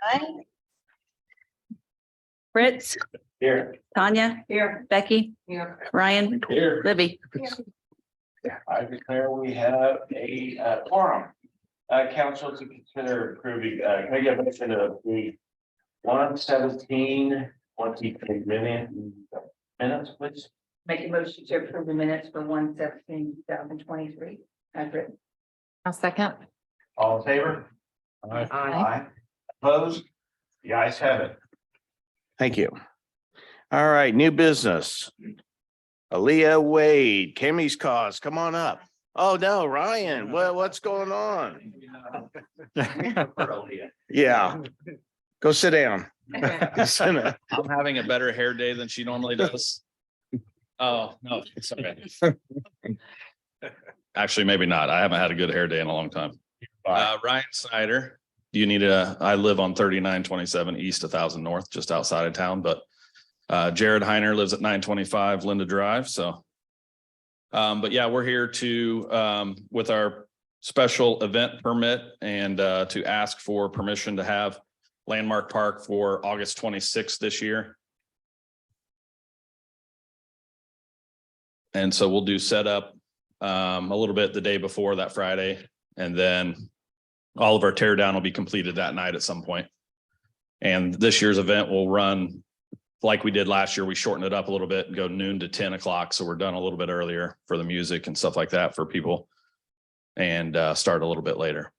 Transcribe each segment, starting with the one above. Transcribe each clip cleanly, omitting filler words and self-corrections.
Aye. Fritz, Here. Tanya, here, Becky, Here. Ryan, Here. Libby. I declare we have a quorum. Council to consider approving, can I get a motion to approve 1/17/23 minutes, please? Make a motion to approve the minutes for 1/17/2023 as written. I'll second. All in favor? Aye. Opposed? The ayes have it. Thank you. All right, new business. Aleah Wade, Kammy's Kause, come on up. Oh, no, Ryan, what's going on? Yeah. Go sit down. Sit down. I'm having a better hair day than she normally does. Oh, no, it's okay. Actually, maybe not. I haven't had a good hair day in a long time. Ryan Snyder, do you need I live on 3927 East 1000 North, just outside of town, but Jared Heiner lives at 925 Linda Drive, so. But yeah, we're here to, with our special event permit and to ask for permission to have Landmark Park for August 26th this year. And so we'll do setup a little bit the day before that Friday, and then all of our tear down will be completed that night at some point. And this year's event will run like we did last year. We shortened it up a little bit and go noon to 10 o'clock. So we're done a little bit earlier for the music and stuff like that for people, and start a little bit later.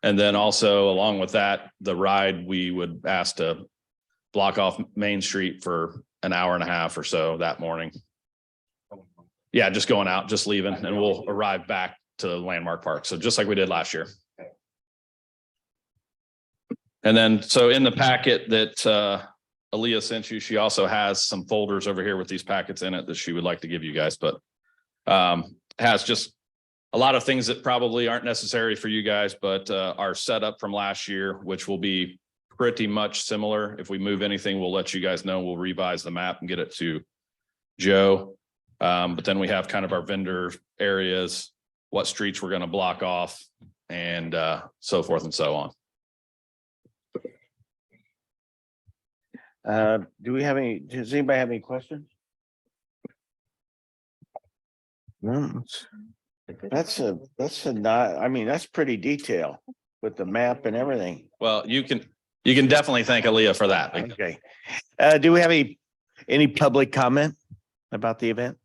And then also along with that, the ride, we would ask to block off Main Street for an hour and a half or so that morning. Yeah, just going out, just leaving, and we'll arrive back to Landmark Park. So just like we did last year. And then, so in the packet that Aleah sent you, she also has some folders over here with these packets in it that she would like to give you guys, but has just a lot of things that probably aren't necessary for you guys, but our setup from last year, which will be pretty much similar. If we move anything, we'll let you guys know. We'll revise the map and get it to Joe. But then we have kind of our vendor areas, what streets we're going to block off, and so forth and so on. Does anybody have any questions? No. That's pretty detailed with the map and everything. Well, you can definitely thank Aleah for that. Okay. Do we have any public comment about the event?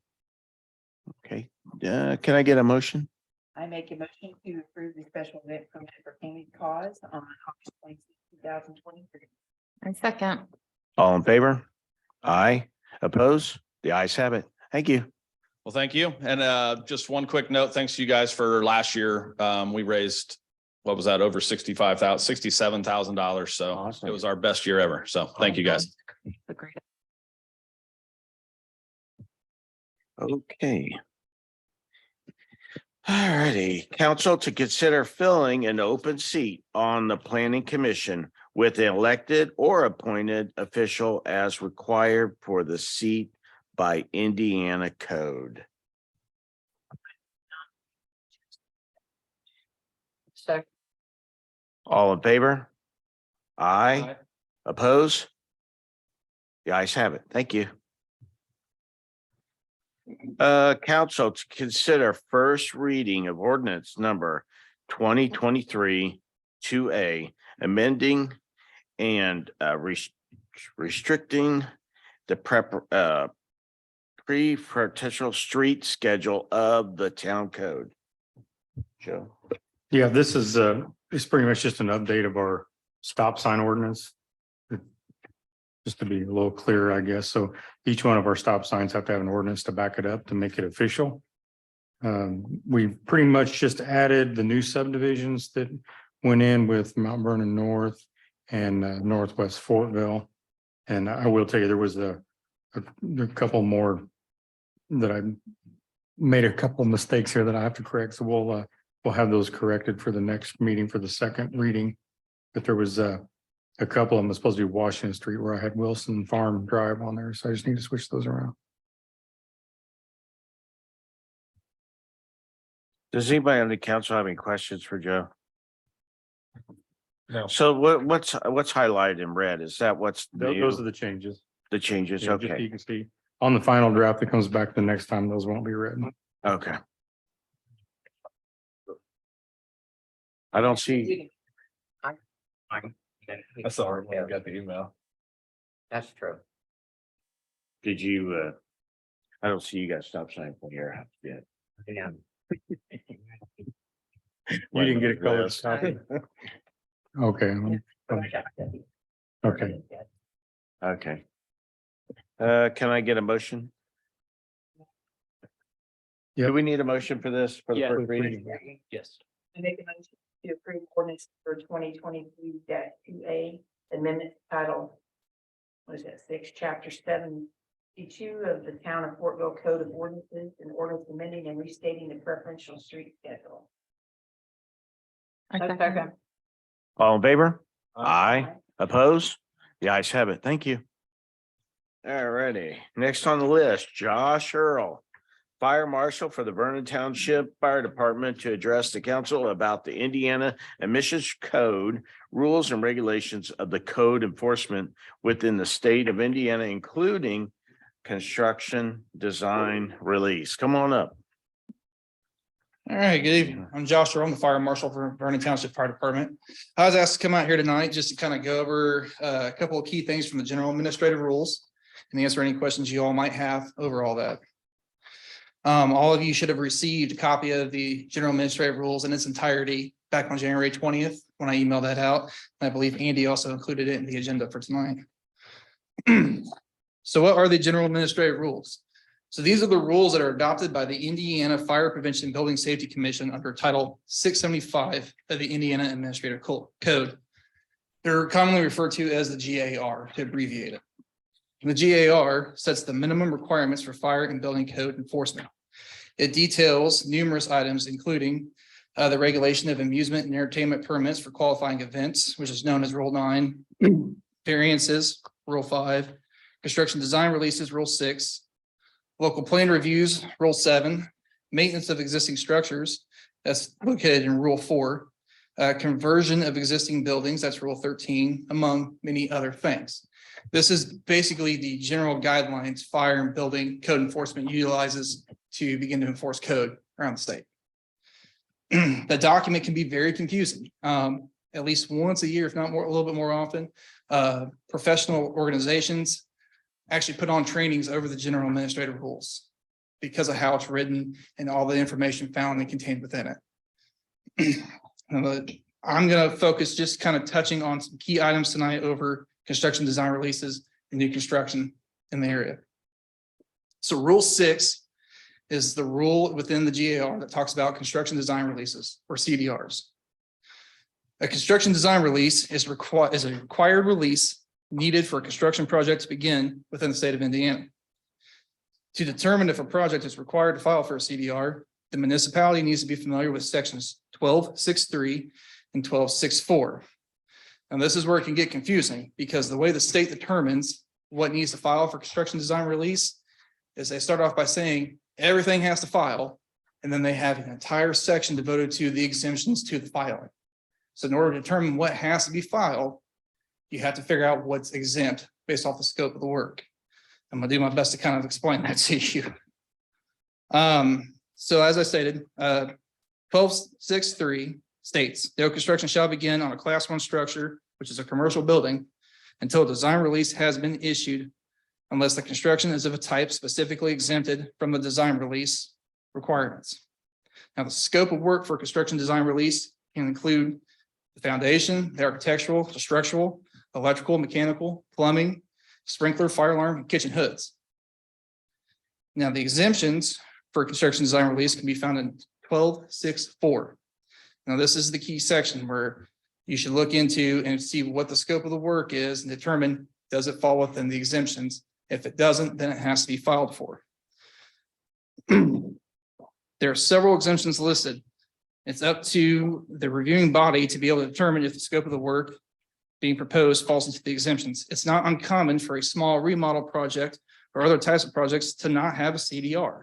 Okay. Can I get a motion? I make a motion to approve the special event permit for Kammy Kause on August 26, 2023. And second. All in favor? Aye. Oppose? The ayes have it. Thank you. Well, thank you. And just one quick note, thanks to you guys for last year. We raised, what was that, over $67,000. So Awesome. It was our best year ever. So thank you guys. Okay. All righty, council to consider filling an open seat on the planning commission with an elected or appointed official as required for the seat by Indiana code. So All in favor? Aye. Oppose? The ayes have it. Thank you. Council to consider first reading of ordinance number 2023-2A, amending and restricting the preferential street schedule of the town code. Joe. Yeah, this is it's pretty much just an update of our stop sign ordinance. Just to be a little clearer, I guess. So each one of our stop signs have to have an ordinance to back it up to make it official. We've pretty much just added the new subdivisions that went in with Mount Vernon North and Northwest Fortville. And I will tell you, there was a couple more that I made a couple of mistakes here that I have to correct. So we'll have those corrected for the next meeting for the second reading. But there was a couple of them was supposed to be Washington Street where I had Wilson Farm Drive on there. So I just need to switch those around. Does anybody on the council have any questions for Joe? So what's highlighted in red? Is that what's Those are new? the changes. The changes? Yeah, just so Okay, you can see on the final draft that comes back the next time, those won't be written. okay. I don't see, I saw her when I got the email. That's true. did you, I don't see you got stop sign from your house yet. Yeah. You didn't get a color copy. Okay. Okay. Okay. Can I get a motion? Yep. Do we need a motion for this for the Yeah. first reading? Yes. I make a motion to approve ordinance for 2023-2A amendment title. What is that, 6, chapter 72 of the town of Fortville Code of Ordinances and ordinance amending and restating the preferential street schedule. I second. All in favor? Aye. Opposed? The ayes have it. Thank you. All righty. Next on the list, Josh Earl, Fire Marshal for the Vernon Township Fire Department, to address the council about the Indiana Emissions Code, rules and regulations of the code enforcement within the state of Indiana, including construction, design, release. Come on up. All right, good evening. I'm Josh Earl, I'm the Fire Marshal for Vernon Township Fire Department. I was asked to come out here tonight just to kind of go over a couple of key things from the general administrative rules and answer any questions you all might have over all that. All of you should have received a copy of the general administrative rules in its entirety back on January 20th when I emailed that out. I believe Andy also included it in the agenda for tonight. So what are the general administrative rules? So these are the rules that are adopted by the Indiana Fire Prevention Building Safety Commission under Title 675 of the Indiana Administrative Code. They're commonly referred to as the GAR to abbreviate it. The GAR sets the minimum requirements for fire and building code enforcement. It details numerous items, including the regulation of amusement and entertainment permits for qualifying events, which is known as Rule 9, variances, Rule 5, construction design releases, Rule 6, local plan reviews, Rule 7, maintenance of existing structures, that's located in Rule 4, conversion of existing buildings, that's Rule 13, among many other things. This is basically the general guidelines fire and building code enforcement utilizes to begin to enforce code around the state. The document can be very confusing. At least once a year, if not more, a little bit more often, professional organizations actually put on trainings over the general administrative rules because of how it's written and all the information found and contained within it. I'm going to focus just kind of touching on some key items tonight over construction design releases and new construction in the area. So Rule 6 is the rule within the GAR that talks about construction design releases or CDRs. A construction design release is a required release needed for a construction project to begin within the state of Indiana. To determine if a project is required to file for a CDR, the municipality needs to be familiar with sections 12.6.3 and 12.6.4. And this is where it can get confusing because the way the state determines what needs to file for construction design release is they start off by saying everything has to file, and then they have an entire section devoted to the exemptions to the filing. So in order to determine what has to be filed, you have to figure out what's exempt based off the scope of the work. I'm gonna do my best to kind of explain that to you. So as I stated, 12.6.3 states, no construction shall begin on a Class 1 structure, which is a commercial building, until a design release has been issued, unless the construction is of a type specifically exempted from the design release requirements. Now, the scope of work for construction design release can include the foundation, the architectural, the structural, electrical, mechanical, plumbing, sprinkler, fire alarm, and kitchen hoods. Now, the exemptions for construction design release can be found in 12.6.4. Now, this is the key section where you should look into and see what the scope of the work is and determine, does it fall within the exemptions? If it doesn't, then it has to be filed for. There are several exemptions listed. It's up to the reviewing body to be able to determine if the scope of the work being proposed falls into the exemptions. It's not uncommon for a small remodel project or other types of projects to not have a CDR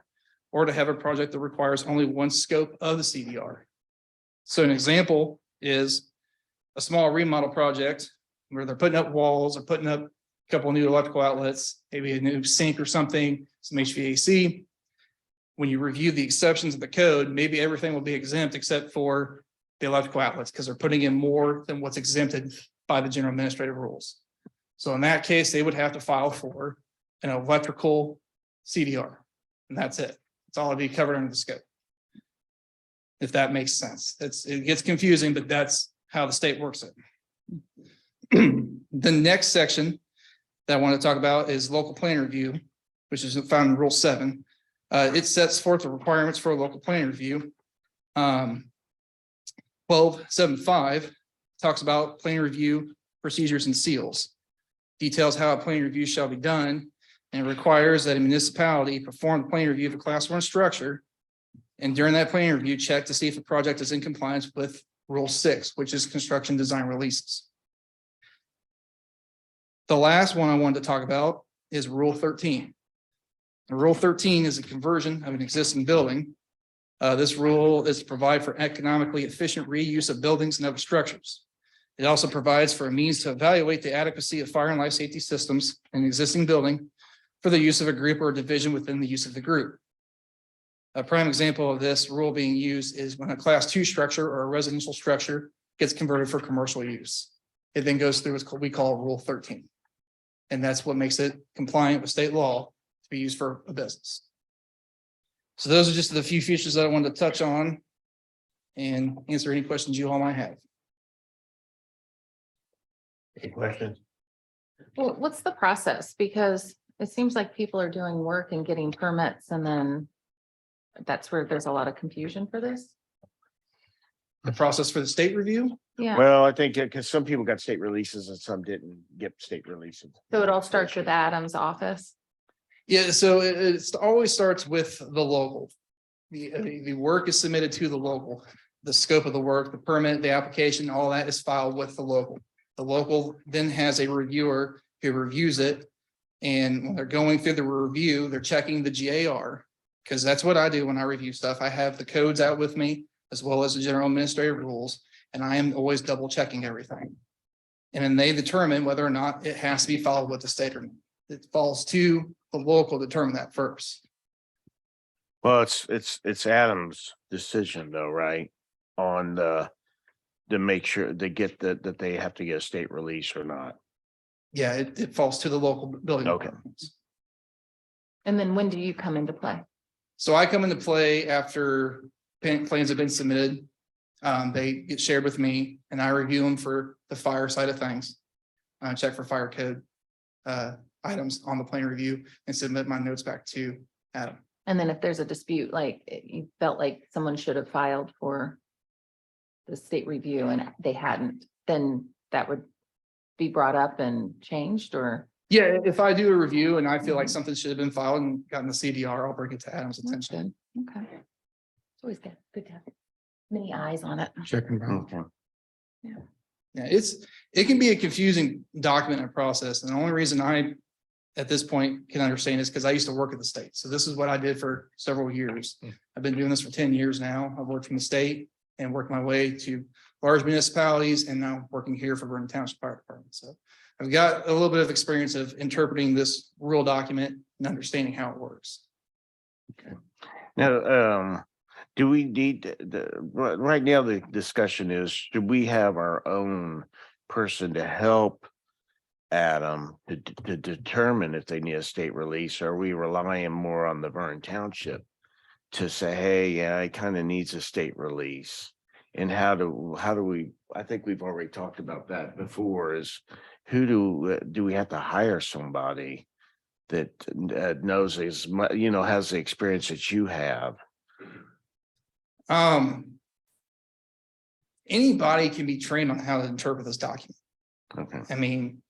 or to have a project that requires only one scope of the CDR. So an example is a small remodel project where they're putting up walls or putting up a couple of new electrical outlets, maybe a new sink or something, some HVAC. When you review the exceptions of the code, maybe everything will be exempt except for the electrical outlets, because they're putting in more than what's exempted by the general administrative rules. So in that case, they would have to file for an electrical CDR, and that's it. It's all to be covered under the scope. If that makes sense. It gets confusing, but that's how the state works it. The next section that I want to talk about is local plan review, which is found in Rule 7. It sets forth the requirements for a local plan review. 12.7.5 talks about plan review procedures and seals. Details how a plan review shall be done, and it requires that a municipality perform a plan review of a class 1 structure. And during that plan review, check to see if the project is in compliance with Rule 6, which is construction design releases. The last one I wanted to talk about is Rule 13. And Rule 13 is a conversion of an existing building. This rule is to provide for economically efficient reuse of buildings and other structures. It also provides for a means to evaluate the adequacy of fire and life safety systems in an existing building for the use of a group or a division within the use of the group. A prime example of this rule being used is when a class 2 structure or a residential structure gets converted for commercial use. It then goes through what we call Rule 13. And that's what makes it compliant with state law to be used for a business. So those are just the few features that I wanted to touch on and answer any questions you all might have. Any questions? Well, what's the process? Because it seems like people are doing work and getting permits, and then that's where there's a lot of confusion for this. The process for the state review. Yeah, Well, I think because some people got state releases and some didn't get state releases. so it all starts with Adam's office. Yeah, so it always starts with the local. The work is submitted to the local. The scope of the work, the permit, the application, all that is filed with the local. The local then has a reviewer who reviews it. And when they're going through the review, they're checking the GAR, because that's what I do when I review stuff. I have the codes out with me as well as the general administrative rules, and I am always double checking everything. And then they determine whether or not it has to be followed with the state or not. It falls to the local to determine that first. Well, it's Adam's decision though, right? On to make sure they get that they have to get a state release or not. Yeah, it falls to the local building. Okay. departments. And then when do you come into play? So I come into play after plans have been submitted. They get shared with me and I review them for the fire side of things. Check for fire code items on the plan review and submit my notes back to Adam. And then if there's a dispute, like you felt like someone should have filed for the state review and they hadn't, then that would be brought up and changed, or? Yeah, if I do a review and I feel like something should have been filed and gotten the CDR, I'll bring it to Adam's That's attention. good. Okay. It's always good to have many eyes on it. Checking back. Okay. Yeah, it can be a confusing document and process. And the only reason I, at this point, can understand is because I used to work at the state. So this is what I did for several years. I've been doing this for 10 years now. I've worked from the state and worked my way to large municipalities and now working here for Vernon Township Fire Department. So I've got a little bit of experience of interpreting this rule document and understanding how it works. Now, do we need right now the discussion is, should we have our own person to help Adam to determine if they need a state release? Or are we relying more on the Vernon Township to say, hey, yeah, it kind of needs a state release? And how do we, I think we've already talked about that before, is who do we have to hire somebody that knows as much, has the experience that you have? Anybody can be trained on how to interpret this document. Okay. I mean,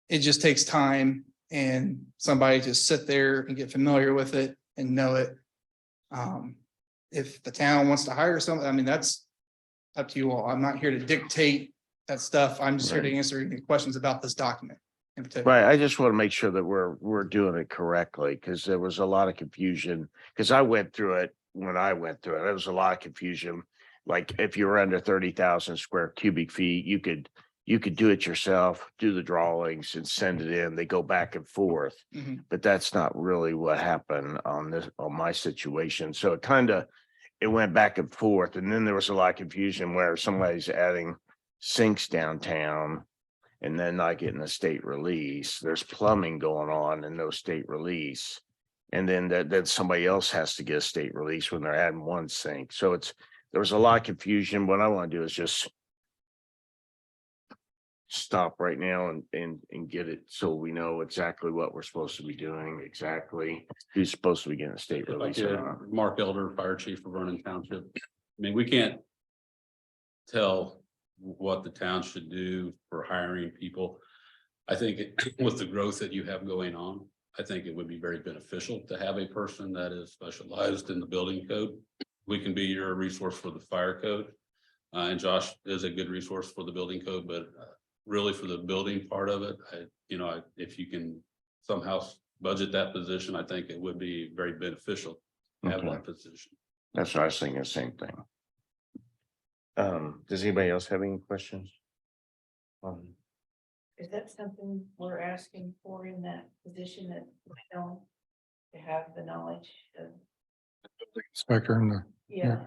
it just takes time and somebody to sit there and get familiar with it and know it. If the town wants to hire someone, I mean, that's up to you all. I'm not here to dictate that stuff. I'm just here to answer any questions about this document in particular. Right. I just want to make sure that we're doing it correctly, because there was a lot of confusion, because I went through it when I went through it. There was a lot of confusion. like if you were under 30,000 square cubic feet, you could do it yourself, do the drawings and send it in. They go back and forth. Mhm. But that's not really what happened on my situation. So it went back and forth. And then there was a lot of confusion where somebody's adding sinks downtown and then not getting a state release. There's plumbing going on and no state release. And then somebody else has to get a state release when they're adding one sink. So there was a lot of confusion. What I want to do is just stop right now and get it so we know exactly what we're supposed to be doing, exactly who's supposed to be getting a state If I release. could, or not. Mark Elder, Fire Chief for Vernon Township. I mean, we can't tell what the town should do for hiring people. I think with the growth that you have going on, I think it would be very beneficial to have a person that is specialized in the building code. We can be your resource for the fire code. And Josh is a good resource for the building code, but really for the building part of it, if you can somehow budget that position, I think it would be very beneficial to have Okay. that position. That's what I was thinking, the same thing. Does anybody else have any questions? Is that something we're asking for in that position that we don't to have the knowledge of? Inspector and Yeah.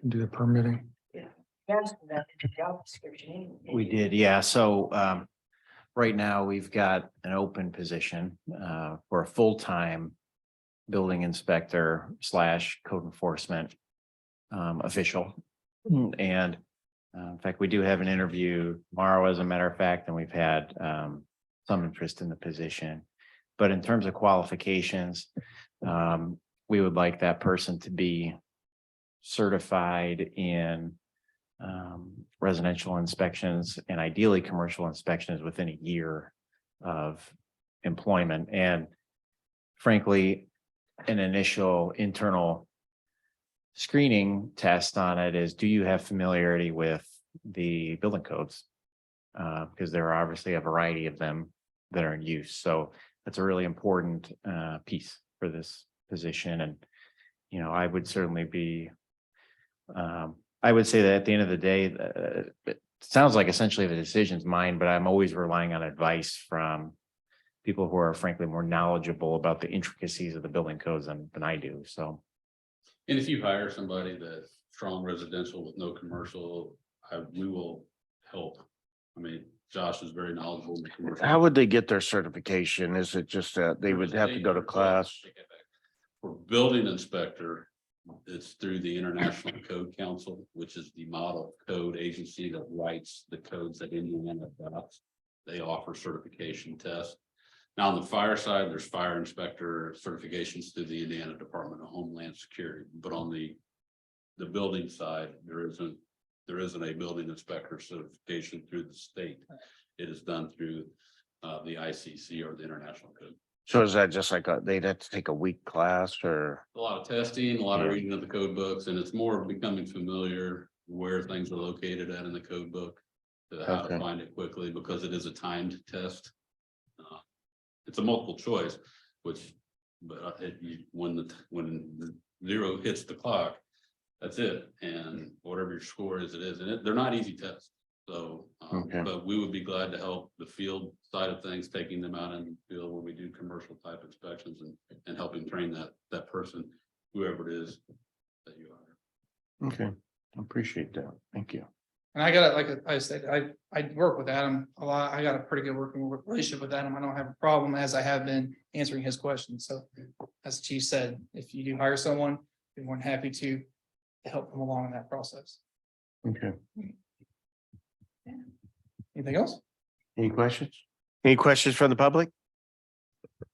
do the permitting. Asked for that in the job description anyway. We did, yeah. So right now we've got an open position for a full-time building inspector / code enforcement official. And in fact, we do have an interview tomorrow, as a matter of fact, and we've had some interest in the position. But in terms of qualifications, we would like that person to be certified in residential inspections and ideally commercial inspections within a year of employment. And frankly, an initial internal screening test on it is, do you have familiarity with the building codes? Because there are obviously a variety of them that are in use. So that's a really important piece for this position. And, I would certainly be I would say that at the end of the day, it sounds like essentially the decision's mine, but I'm always relying on advice from people who are frankly more knowledgeable about the intricacies of the building codes than I do. So. And if you hire somebody that's strong residential with no commercial, we will help. I mean, Josh is very knowledgeable in the commercial. How would they get their certification? Is it just that they would have to go to class? For building inspector, it's through the International Code Council, which is the model code agency that writes the codes that Indiana adopts. They offer certification tests. Now, on the fire side, there's fire inspector certifications through the Indiana Department of Homeland Security. But on the building side, there isn't a building inspector certification through the state. It is done through the ICC or the International Code. So is that just like they'd have to take a week class or? A lot of testing, a lot of Yeah. reading of the code books, and it's more of becoming familiar where things are located at in the code book. To how to Okay. find it quickly, because it is a timed test. It's a multiple choice, but when the zero hits the clock, that's it. And whatever your score is, it is, and they're not easy tests. So, Okay. but we would be glad to help the field side of things, taking them out in the field when we do commercial type inspections and helping train that person, whoever it is that you hire. Okay, I appreciate that. Thank you. And I got, like I said, I work with Adam a lot. I got a pretty good working relationship with Adam. I don't have a problem, as I have been answering his questions. So as the chief said, if you do hire someone, be more than happy to help them along in that process. Okay. Anything else? Any questions? Any questions from the public?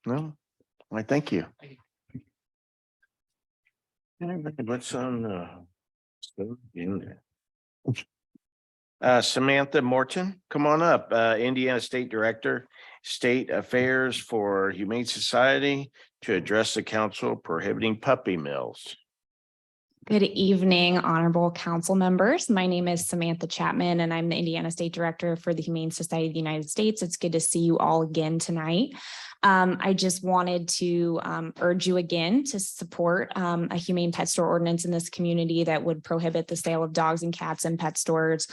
No? I thank you. Thank What's on Samantha Morton, come on up, Indiana State Director, State Affairs for Humane Society, to address the council prohibiting puppy mills. Good evening, honorable council members. My name is Samantha Chapman, and I'm the Indiana State Director for the Humane Society of the United States. It's good to see you all again tonight. I just wanted to urge you again to support a humane pet store ordinance in this community that would prohibit the sale of dogs and cats in pet stores.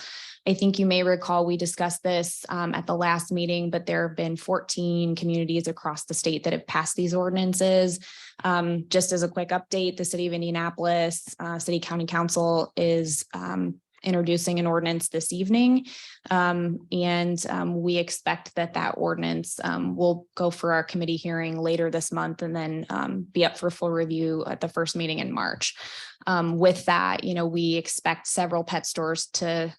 I think you may recall we discussed this at the last meeting, but there have been 14 communities across the state that have passed these ordinances. Just as a quick update, the city of Indianapolis City County Council is introducing an ordinance this evening. We expect that ordinance will go for our committee hearing later this month and then be up for full review at the first meeting in March. With that, we expect several pet stores to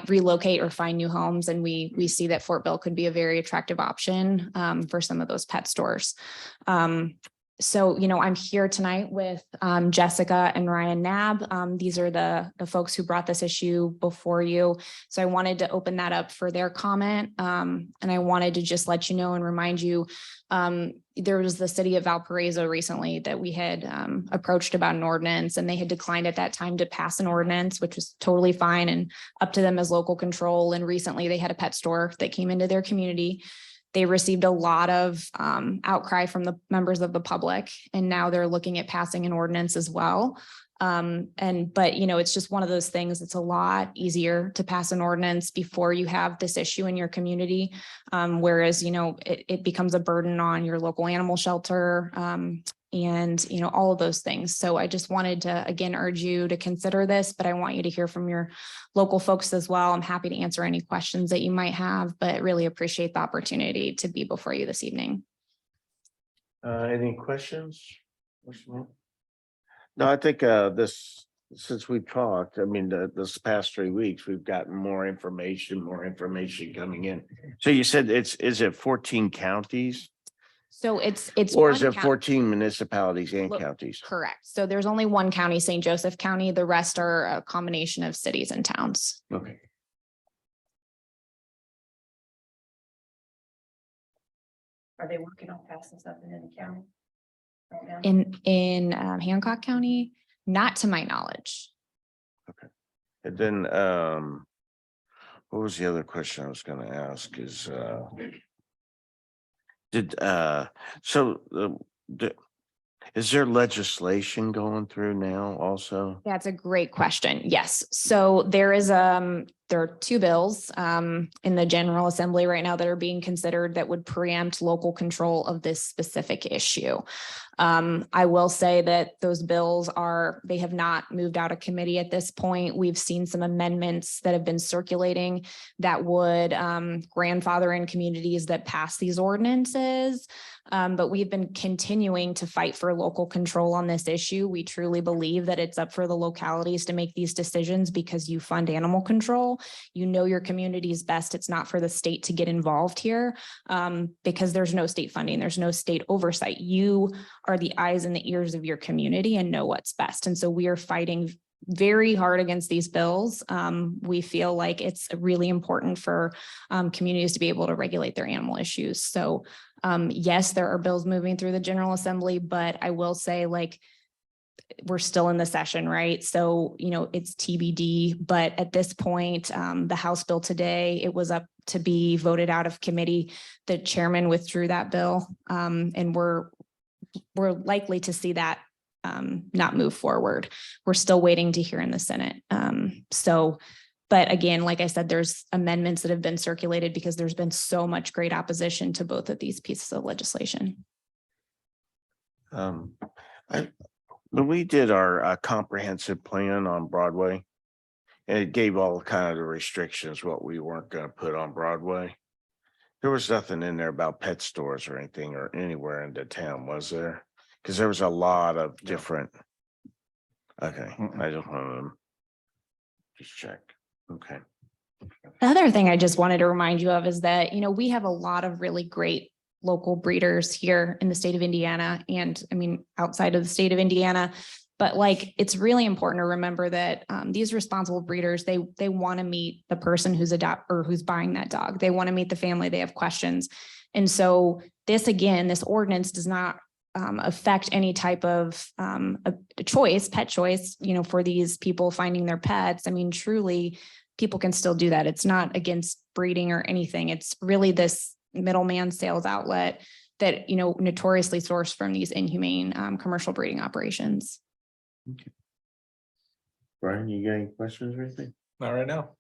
relocate or find new homes. And we see that Fortville could be a very attractive option for some of those pet stores. So, I'm here tonight with Jessica and Ryan Knabb. These are the folks who brought this issue before you. So I wanted to open that up for their comment. And I wanted to just let you know and remind you, there was the city of Valparaiso recently that we had approached about an ordinance, and they had declined at that time to pass an ordinance, which was totally fine and up to them as local control. And recently they had a pet store that came into their community. They received a lot of outcry from the members of the public, and now they're looking at passing an ordinance as well. But it's just one of those things. It's a lot easier to pass an ordinance before you have this issue in your community. Whereas, it becomes a burden on your local animal shelter and all of those things. So I just wanted to, again, urge you to consider this, but I want you to hear from your local folks as well. I'm happy to answer any questions that you might have, but really appreciate the opportunity to be before you this evening. Any questions? No, I think since we've talked, this past 3 weeks, we've gotten more information coming in. So you said is it 14 counties? So it's Or is one it 14 municipalities and counties? Correct. So there's only one county, St. Joseph County. The rest are a combination of cities and towns. Okay. Are they working on passing something in the county? Right now? In Hancock County, not to my knowledge. And then what was the other question I was going to ask is is there legislation going through now also? That's a great question. Yes. So there are 2 bills in the General Assembly right now that are being considered that would preempt local control of this specific issue. I will say that those bills they have not moved out of committee at this point. We've seen some amendments that have been circulating that would grandfather in communities that pass these ordinances. But we've been continuing to fight for local control on this issue. We truly believe that it's up for the localities to make these decisions because you fund animal control. Your community is best. It's not for the state to get involved here because there's no state funding. There's no state oversight. You are the eyes and the ears of your community and know what's best. And so we are fighting very hard against these bills. We feel like it's really important for communities to be able to regulate their animal issues. So yes, there are bills moving through the General Assembly, but I will say we're still in the session, right? So, it's TBD, but at this point, the House bill today, it was up to be voted out of committee. The chairman withdrew that bill, and we're likely to see that not move forward. We're still waiting to hear in the Senate. But again, like I said, there's amendments that have been circulated because there's been so much great opposition to both of these pieces of legislation. When we did our comprehensive plan on Broadway, and it gave all kind of the restrictions, what we weren't going to put on Broadway. There was nothing in there about pet stores or anything or anywhere in the town, was there? Because there was a lot of different. Okay, I don't want to just check. Okay. The other thing I just wanted to remind you of is that, we have a lot of really great local breeders here in the state of Indiana and outside of the state of Indiana. But it's really important to remember that these responsible breeders, they want to meet the person who's who's buying that dog. They want to meet the family. They have questions. And so this ordinance does not affect any type of pet choice, for these people finding their pets. Truly, people can still do that. It's not against breeding or anything. It's really this middleman sales outlet that, notoriously sourced from these inhumane commercial breeding operations. Brian, you got any questions or anything? Not right now.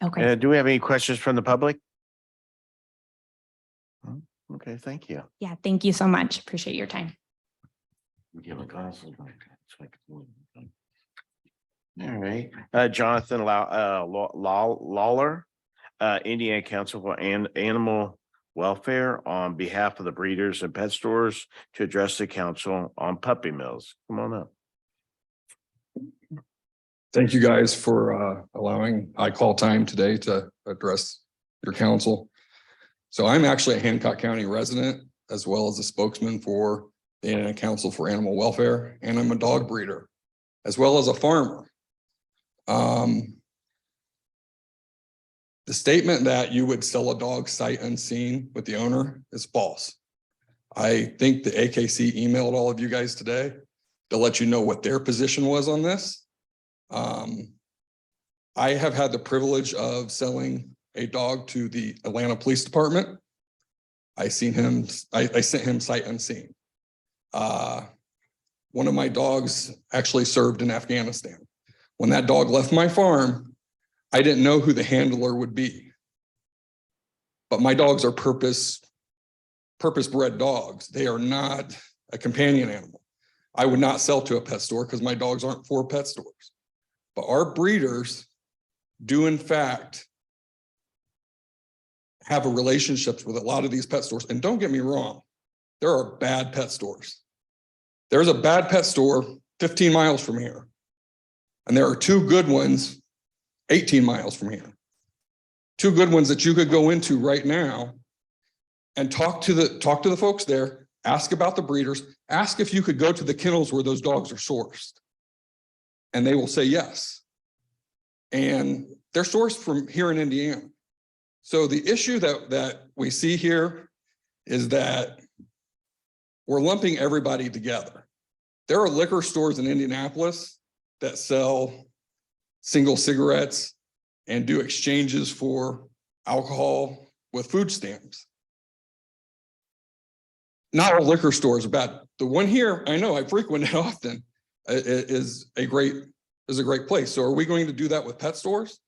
Okay. Do we have any questions from the public? Okay, thank you. Yeah, thank you so much. Appreciate your time. All right, Jonathan Lawler, Indiana Council for Animal Welfare on behalf of the breeders and pet stores to address the council on puppy mills. Come on up. Thank you guys for allowing I call time today to address your council. So I'm actually a Hancock County resident as well as a spokesman for the Indiana Council for Animal Welfare, and I'm a dog breeder as well as a farmer. The statement that you would sell a dog sight unseen with the owner is false. I think the AKC emailed all of you guys today to let you know what their position was on this. I have had the privilege of selling a dog to the Atlanta Police Department. I sent him sight unseen. One of my dogs actually served in Afghanistan. When that dog left my farm, I didn't know who the handler would be. But my dogs are purpose-bred dogs. They are not a companion animal. I would not sell to a pet store because my dogs aren't for pet stores. But our breeders do in fact have a relationships with a lot of these pet stores. And don't get me wrong, there are bad pet stores. There's a bad pet store 15 miles from here. And there are two good ones 18 miles from here. Two good ones that you could go into right now and talk to the folks there, ask about the breeders, ask if you could go to the kennels where those dogs are sourced. And they will say yes. And they're sourced from here in Indiana. So the issue that we see here is that we're lumping everybody together. There are liquor stores in Indianapolis that sell single cigarettes and do exchanges for alcohol with food stamps. Not all liquor stores are bad. The one here, I know I frequent it often, is a great place. So are we going to do that with pet stores?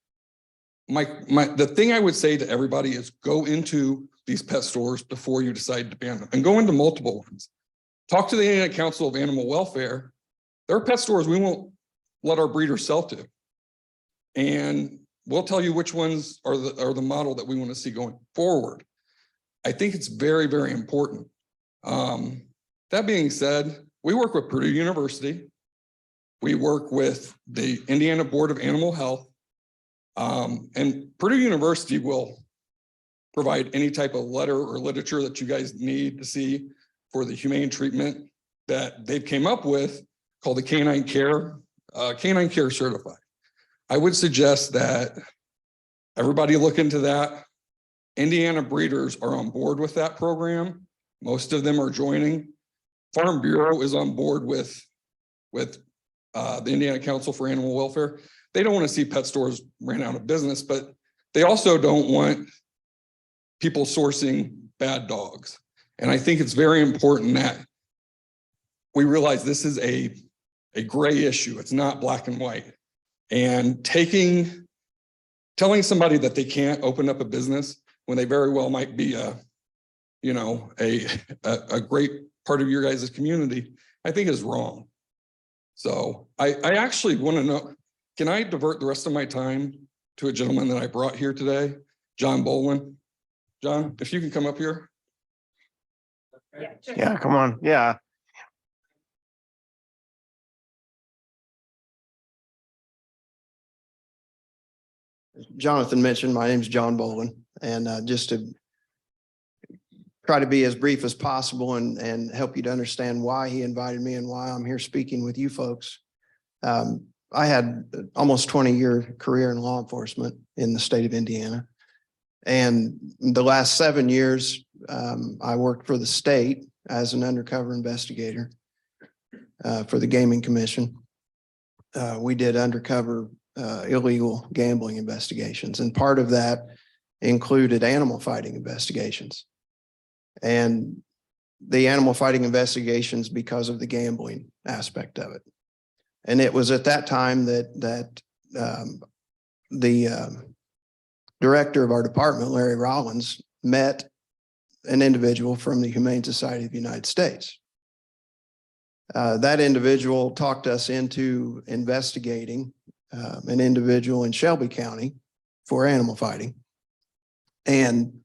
The thing I would say to everybody is go into these pet stores before you decide to ban them, and go into multiple ones. Talk to the Indiana Council of Animal Welfare. There are pet stores we won't let our breeders sell to. And we'll tell you which ones are the model that we want to see going forward. I think it's very, very important. That being said, we work with Purdue University. We work with the Indiana Board of Animal Health. And Purdue University will provide any type of letter or literature that you guys need to see for the humane treatment that they've came up with called the Canine Care Certified. I would suggest that everybody look into that. Indiana breeders are on board with that program. Most of them are joining. Farm Bureau is on board with the Indiana Council for Animal Welfare. They don't want to see pet stores ran out of business, but they also don't want people sourcing bad dogs. And I think it's very important that we realize this is a gray issue. It's not black and white. And telling somebody that they can't open up a business when they very well might be a great part of your guys' community, I think is wrong. So I actually want to know, can I divert the rest of my time to a gentleman that I brought here today, John Bolin? John, if you can come up here. Yeah, come on. Yeah. Jonathan mentioned, my name's John Bolin, and just to try to be as brief as possible and help you to understand why he invited me and why I'm here speaking with you folks. I had almost 20-year career in law enforcement in the state of Indiana. And the last 7 years, I worked for the state as an undercover investigator for the Gaming Commission. We did undercover illegal gambling investigations, and part of that included animal fighting investigations. And the animal fighting investigations because of the gambling aspect of it. And it was at that time that the director of our department, Larry Rollins, met an individual from the Humane Society of the United States. That individual talked us into investigating an individual in Shelby County for animal fighting. And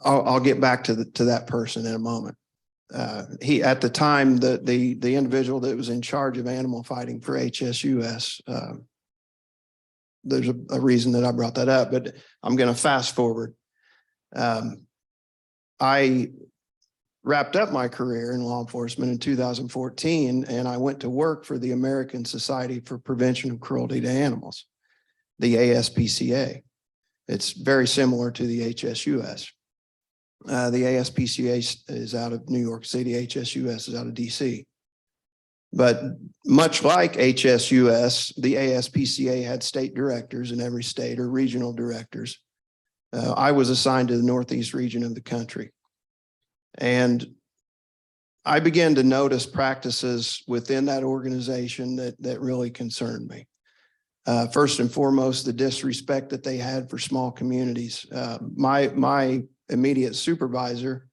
I'll get back to that person in a moment. He, at the time, the individual that was in charge of animal fighting for HSUS, there's a reason that I brought that up, but I'm going to fast forward. I wrapped up my career in law enforcement in 2014, and I went to work for the American Society for Prevention of Cruelty to Animals, the ASPCA. It's very similar to the HSUS. The ASPCA is out of New York City, HSUS is out of DC. But much like HSUS, the ASPCA had state directors in every state, or regional directors. I was assigned to the Northeast region of the country. And I began to notice practices within that organization that really concerned me. First and foremost, the disrespect that they had for small communities. My immediate supervisor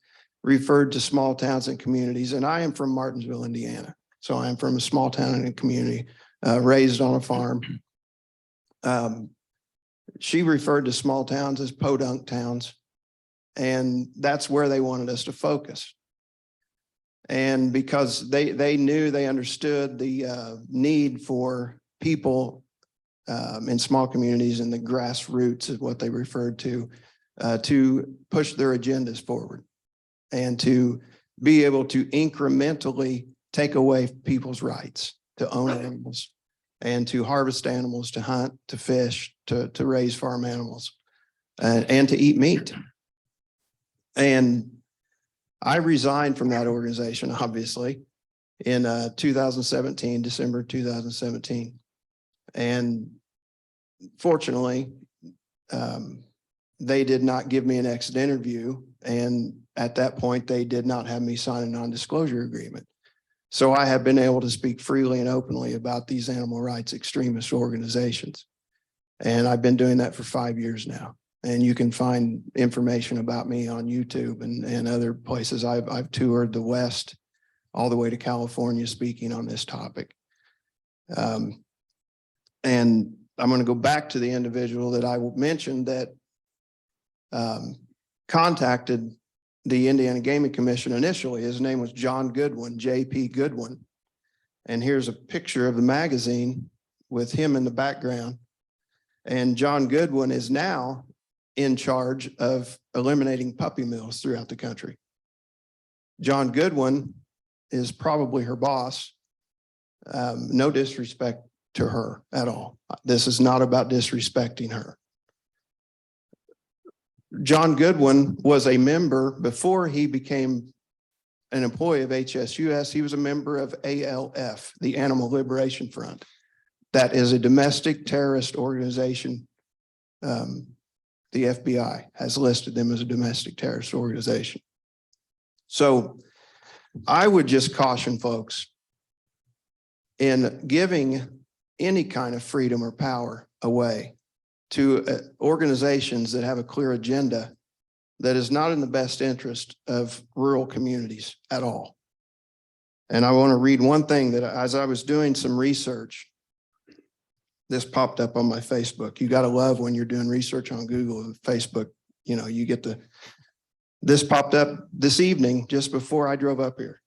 referred to small towns and communities, and I am from Martinsville, Indiana. So I'm from a small town and a community, raised on a farm. She referred to small towns as podunk towns, and that's where they wanted us to focus. And because they knew, they understood the need for people in small communities, and the grassroots is what they referred to push their agendas forward and to be able to incrementally take away people's rights to own animals and to harvest animals, to hunt, to fish, to raise farm animals, and to eat meat. And I resigned from that organization, obviously, in 2017, December 2017. And fortunately, they did not give me an exit interview. And at that point, they did not have me sign a non-disclosure agreement. So I have been able to speak freely and openly about these animal rights extremist organizations. And I've been doing that for 5 years now. And you can find information about me on YouTube and other places. I've toured the West all the way to California speaking on this topic. And I'm going to go back to the individual that I mentioned that contacted the Indiana Gaming Commission initially. His name was John Goodwin, J.P. Goodwin. And here's a picture of the magazine with him in the background. And John Goodwin is now in charge of eliminating puppy mills throughout the country. John Goodwin is probably her boss. No disrespect to her at all. This is not about disrespecting her. John Goodwin was a member before he became an employee of HSUS. He was a member of ALF, the Animal Liberation Front. That is a domestic terrorist organization. The FBI has listed them as a domestic terrorist organization. So I would just caution folks in giving any kind of freedom or power away to organizations that have a clear agenda that is not in the best interest of rural communities at all. And I want to read one thing that as I was doing some research, this popped up on my Facebook. You got to love when you're doing research on Google and Facebook, you know, you get this popped up this evening just before I drove up here.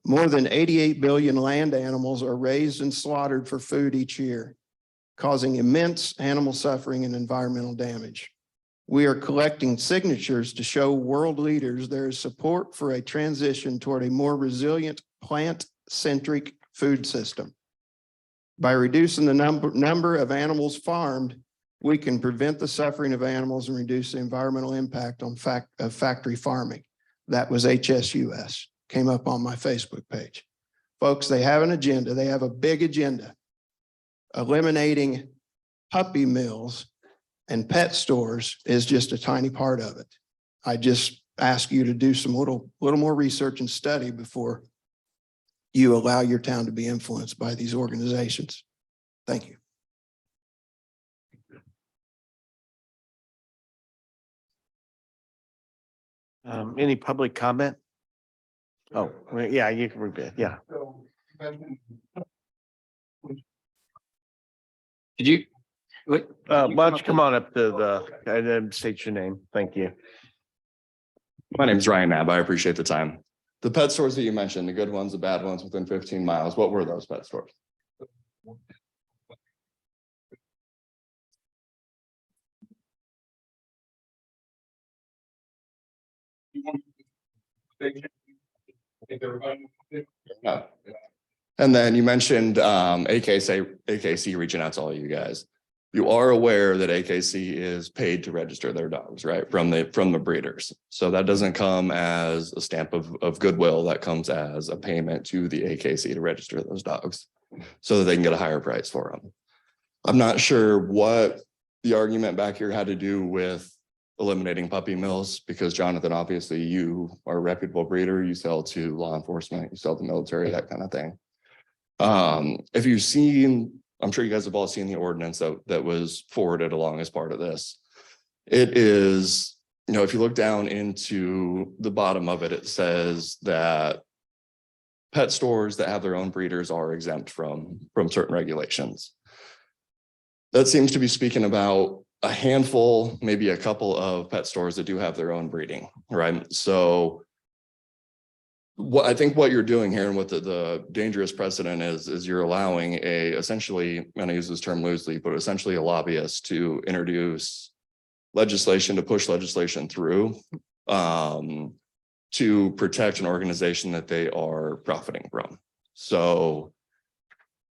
More than 88 billion land animals are raised and slaughtered for food each year, causing immense animal suffering and environmental damage. We are collecting signatures to show world leaders there is support for a transition toward a more resilient plant-centric food system. By reducing the number of animals farmed, we can prevent the suffering of animals and reduce the environmental impact of factory farming. That was HSUS, came up on my Facebook page. Folks, they have an agenda. They have a big agenda. Eliminating puppy mills And pet stores is just a tiny part of it. I just ask you to do some little more research and study before you allow your town to be influenced by these organizations. Thank you. Any public comment? Oh, well, yeah, you can repeat, yeah. Did you? Why don't you come on up to the, and then state your name. Thank you. My name's Ryan Knapp. I appreciate the time. The pet stores that you mentioned, the good ones, the bad ones within 15 miles, what were those pet stores? No. And then you mentioned AKC reaching out to all you guys. You are aware that AKC is paid to register their dogs, right? From the breeders. So that doesn't come as a stamp of goodwill. That comes as a payment to the AKC to register those dogs so that they can get a higher price for them. I'm not sure what the argument back here had to do with eliminating puppy mills, because Jonathan, obviously you are a reputable breeder. You sell to law enforcement, you sell to the military, that kind of thing. If you've seen, I'm sure you guys have all seen the ordinance that was forwarded along as part of this. It is, you know, if you look down into the bottom of it, it says that pet stores that have their own breeders are exempt from certain regulations. That seems to be speaking about a handful, maybe a couple of pet stores that do have their own breeding, right? So what I think what you're doing here and what the dangerous precedent is you're allowing essentially, and I use this term loosely, but essentially a lobbyist to introduce legislation, to push legislation through to protect an organization that they are profiting from. So,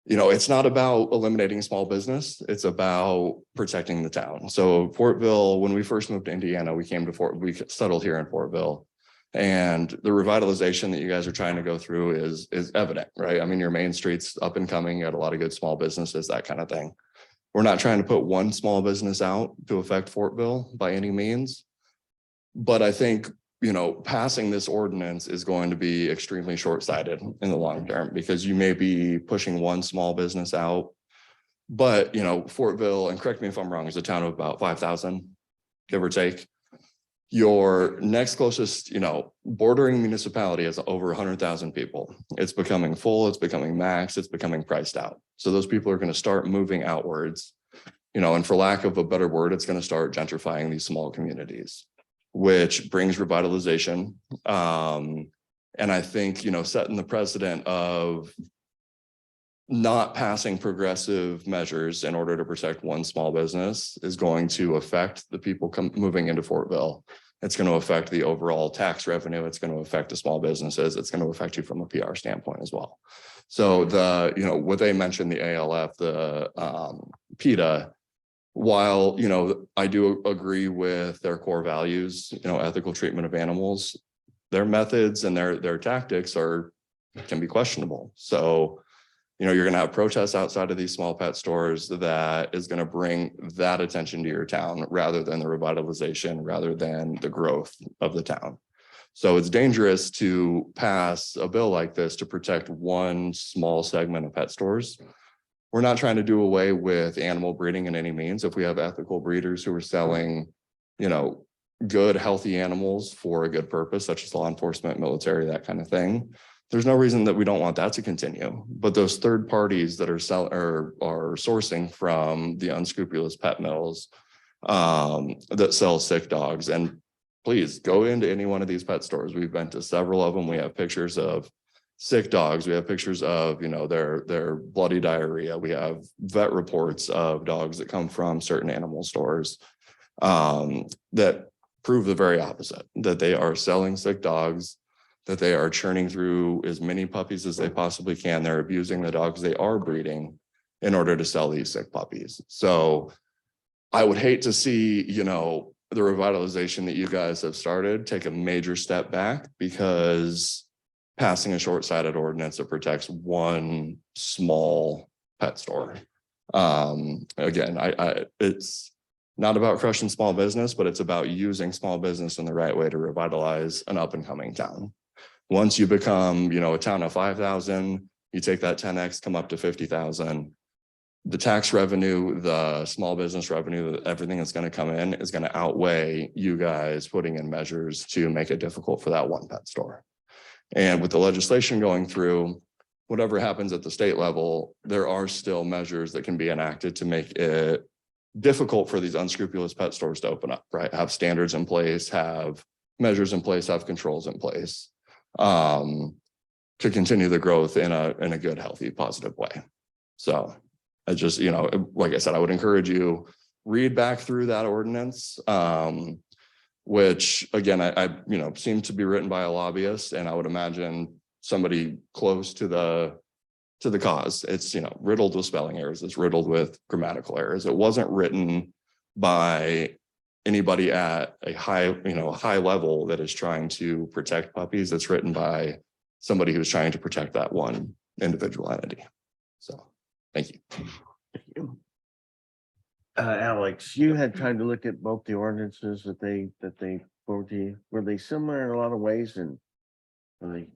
you know, it's not about eliminating small business. It's about protecting the town. So Fortville, when we first moved to Indiana, we settled here in Fortville. And the revitalization that you guys are trying to go through is evident, right? I mean, your main street's up and coming, you got a lot of good small businesses, that kind of thing. We're not trying to put one small business out to affect Fortville by any means. But I think, you know, passing this ordinance is going to be extremely short-sighted in the long term, because you may be pushing one small business out. But, you know, Fortville, and correct me if I'm wrong, is a town of about 5,000, give or take. Your next closest, you know, bordering municipality has over 100,000 people. It's becoming full, it's becoming max, it's becoming priced out. So those people are going to start moving outwards, you know, and for lack of a better word, it's going to start gentrifying these small communities, which brings revitalization. And I think, you know, setting the precedent of not passing progressive measures in order to protect one small business is going to affect the people moving into Fortville. It's going to affect the overall tax revenue. It's going to affect the small businesses. It's going to affect you from a PR standpoint as well. So you know, what they mentioned, the ALF, the PETA, while, you know, I do agree with their core values, you know, ethical treatment of animals, their methods and their tactics can be questionable. So, you know, you're going to have protests outside of these small pet stores that is going to bring that attention to your town rather than the revitalization, rather than the growth of the town. So it's dangerous to pass a bill like this to protect one small segment of pet stores. We're not trying to do away with animal breeding in any means. If we have ethical breeders who are selling, you know, good, healthy animals for a good purpose, such as law enforcement, military, that kind of thing, there's no reason that we don't want that to continue. But those third parties that are sourcing from the unscrupulous pet mills that sell sick dogs, and please go into any one of these pet stores. We've been to several of them. We have pictures of sick dogs. We have pictures of, you know, their bloody diarrhea. We have vet reports of dogs that come from certain animal stores that prove the very opposite, that they are selling sick dogs, that they are churning through as many puppies as they possibly can. They're abusing the dogs they are breeding in order to sell these sick puppies. So I would hate to see, you know, the revitalization that you guys have started take a major step back because passing a short-sighted ordinance that protects one small pet store. Again, not about crushing small business, but it's about using small business in the right way to revitalize an up and coming town. Once you become, a town of 5,000, you take that 10X, come up to 50,000. The tax revenue, the small business revenue, everything that's going to come in is going to outweigh you guys putting in measures to make it difficult for that one pet store. And with the legislation going through, whatever happens at the state level, there are still measures that can be enacted to make it difficult for these unscrupulous pet stores to open up, right? Have standards in place, have measures in place, have controls in place, to continue the growth in a good, healthy, positive way. So I just, like I said, I would encourage you, read back through that ordinance, which again, I seem to be written by a lobbyist, and I would imagine somebody close to the cause. It's, riddled with spelling errors. It's riddled with grammatical errors. It wasn't written by anybody at a high level that is trying to protect puppies. It's written by somebody who's trying to protect that one individual entity. So, thank you. Alex, you had time to look at both the ordinances that they forwarded to you. Were they similar in a lot of ways, and were they?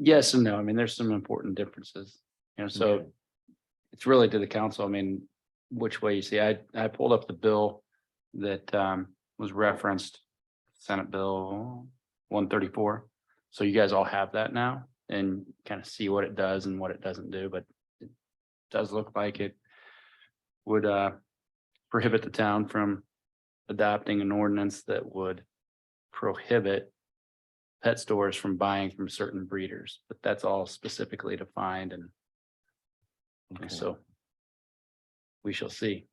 Yes and no. I mean, there's some important differences, so Okay. it's really to the council. I mean, which way you see. I pulled up the bill that was referenced, Senate Bill 134. So you guys all have that now and kind of see what it does and what it doesn't do, but it does look like it would prohibit the town from adopting an ordinance that would prohibit pet stores from buying from certain breeders, but that's all specifically defined, and Okay. so we shall see.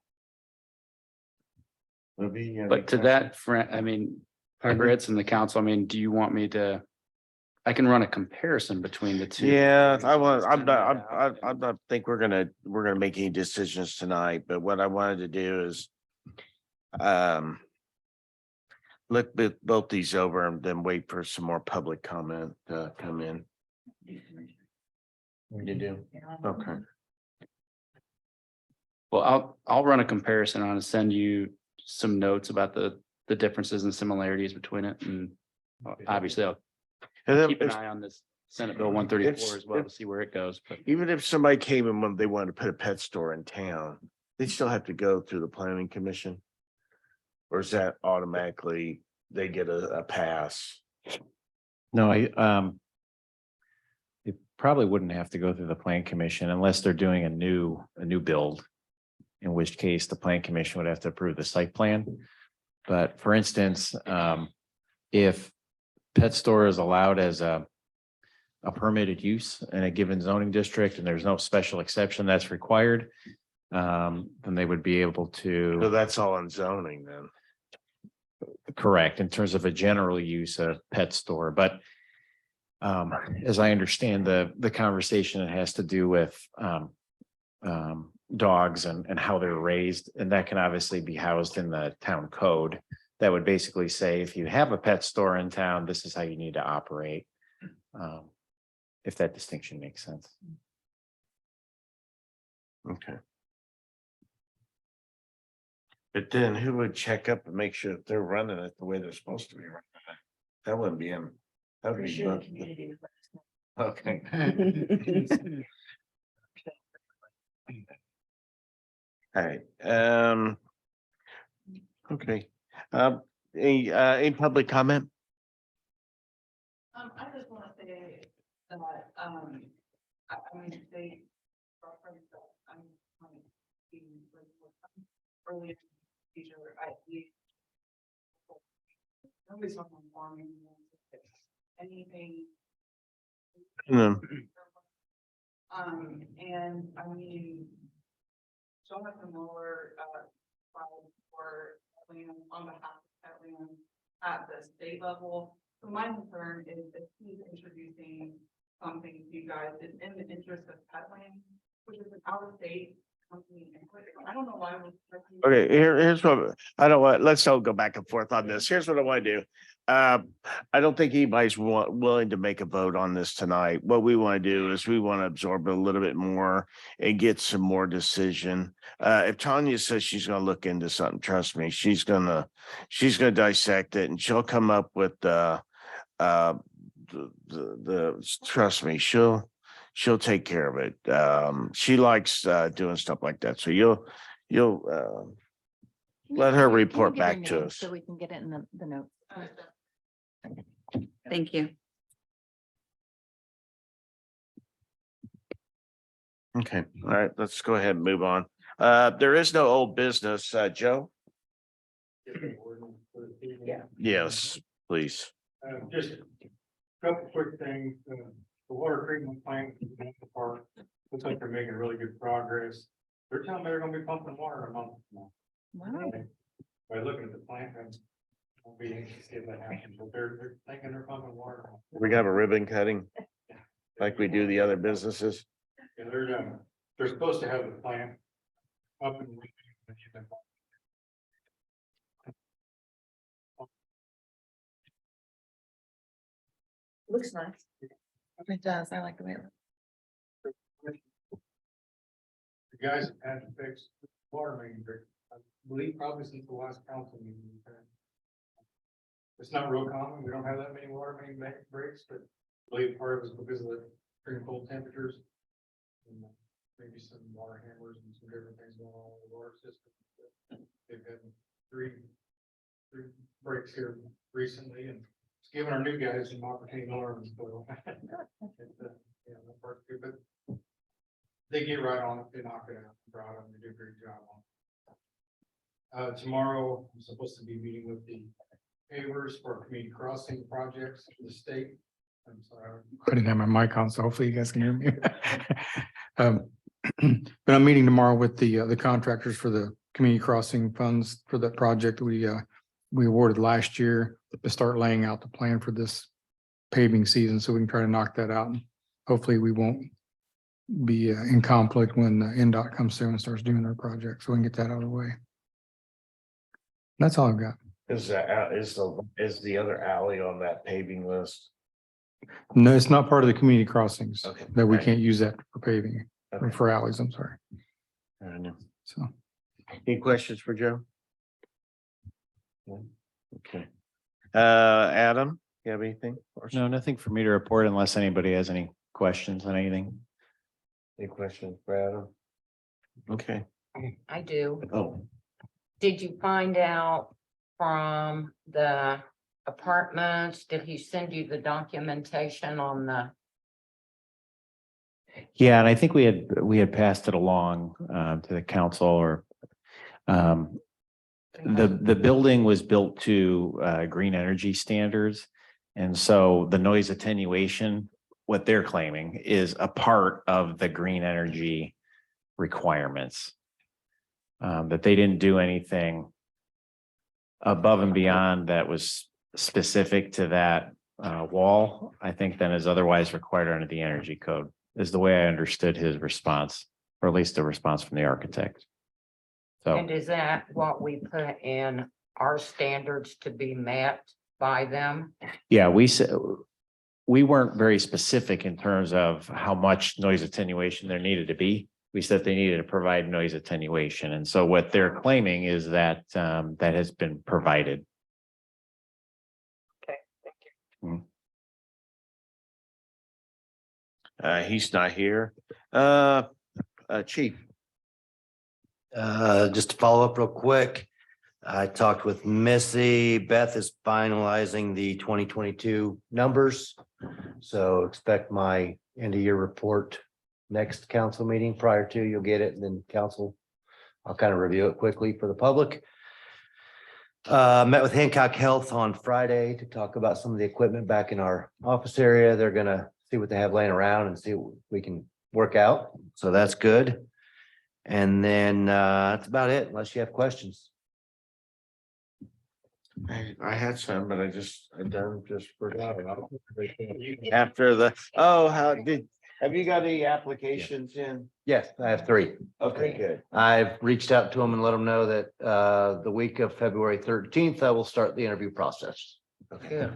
Libby, But to that friend, I mean, Fritz and the council, I mean, do you want me to? I can run a comparison between the two. Yeah, I'm not think we're gonna make any decisions tonight, but what I wanted to do is look both these over and then wait for some more public comment to come in. You do? Okay. Well, I'll run a comparison on and send you some notes about the differences and similarities between it, and obviously I'll And then keep an if- eye on this Senate Bill 134 It's- as well to see where it goes, but even if somebody came and when they wanted to put a pet store in town, they still have to go through the planning commission? Or is that automatically they get a pass? No, it probably wouldn't have to go through the plan commission unless they're doing a new build. In which case the plan commission would have to approve the site plan. But for instance, if pet store is allowed as a permitted use in a given zoning district and there's no special exception that's required, then they would be able So to, that's all in zoning then. correct, in terms of a general use of pet store, but as I understand the conversation, it has to do with dogs and how they're raised, and that can obviously be housed in the town code. That would basically say, if you have a pet store in town, this is how you need to operate. If that distinction makes sense. Okay. But then who would check up and make sure that they're running it the way they're supposed to be running it? That wouldn't be him. That would For be. sure, the community would let us know. Okay. All right, okay, any public comment? I just want to say that, I mean, they reference that earlier teacher, nobody's on farming, anything. No. And I mean, Jonathan Mueller, filed for land on behalf of land at the state level. So my concern is if he's introducing something to you guys, is in the interest of Petland, which is an out of state I don't know why. Okay, here's what, I don't want, let's don't go back and forth on this. Here's what I want to do. I don't think anybody's willing to make a vote on this tonight. What we want to do is we want to absorb it a little bit more and get some more decision. If Tanya says she's gonna look into something, trust me, she's gonna dissect it and she'll come up with trust me, she'll take care of it. She likes doing stuff like that. So you'll let her Can you report give your back to name us. So we can get it in the notes. Thank you. Okay, all right, let's go ahead and move on. There is no old business, Joe? Yeah. Yes, please. Just a couple quick things. The water treatment plant in the park, looks like they're making really good progress. They're telling me they're gonna be pumping water in a month from now. Wow. By looking at the plant, I won't be anxious to see if that happens, but they're thinking they're pumping water. We have a ribbon cutting like we do the other businesses. Yeah, they're supposed to have the plant up and running. Looks nice. It does. I like the way it looks. The guys have had to fix water main break, I believe probably since the last council meeting. It's not real common, we don't have that many water main breaks, but I believe part of it is because of the extreme cold temperatures. And maybe some water handlers and some different things going on with the water system. They've had three breaks here recently, and it's given our new guys some opportunity to learn, so. Yeah, that part's good, but they get right on it, they knock it out, proud of them, they do a great job on it. Tomorrow, I'm supposed to be meeting with the pavers for community crossing projects for the state. I'm sorry. I didn't have my mic on, so hopefully you guys can hear me. But I'm meeting tomorrow with the contractors for the community crossing funds for that project we awarded last year to start laying out the plan for this paving season, so we can try to knock that out. And hopefully we won't be in conflict when NDOT comes through and starts doing their project, so we can get that out of the way. That's all I've got. Is the other alley on that paving list? No, it's not part of the community crossings. Okay. That we can't use that for paving, or Okay. for alleys, I'm sorry. I know. So. Any questions for Joe? No? Okay. Adam, you have anything? No, nothing for me to report unless anybody has any questions on anything. Any questions for Adam? Okay. I do. Oh, Did you find out from the apartments? Did he send you the documentation on the? Yeah, and I think we had passed it along to the council or the building was built to green energy standards. And so the noise attenuation, what they're claiming is a part of the green energy requirements. That they didn't do anything above and beyond that was specific to that wall, I think then is otherwise required under the energy code, is the way I understood his response, or at least the response from the architect. So. And is that what we put in our standards to be met by them? Yeah, we said, we weren't very specific in terms of how much noise attenuation there needed to be. We said they needed to provide noise attenuation. And so what they're claiming is that that has been provided. Okay, thank you. he's not here. Chief. Just to follow up real quick, I talked with Missy. Beth is finalizing the 2022 numbers. So expect my end of year report next council meeting. Prior to, you'll get it, and then council, I'll kind of review it quickly for the public. Met with Hancock Health on Friday to talk about some of the equipment back in our office area. They're gonna see what they have laying around and see what we can work out. So that's good. And then that's about it, unless you have questions. I had some, but I just forgot about it. After the, oh, Have you got any applications in? Yes, I have three. Okay, good. I've reached out to them and let them know that the week of February 13th, I will start the interview process. Okay.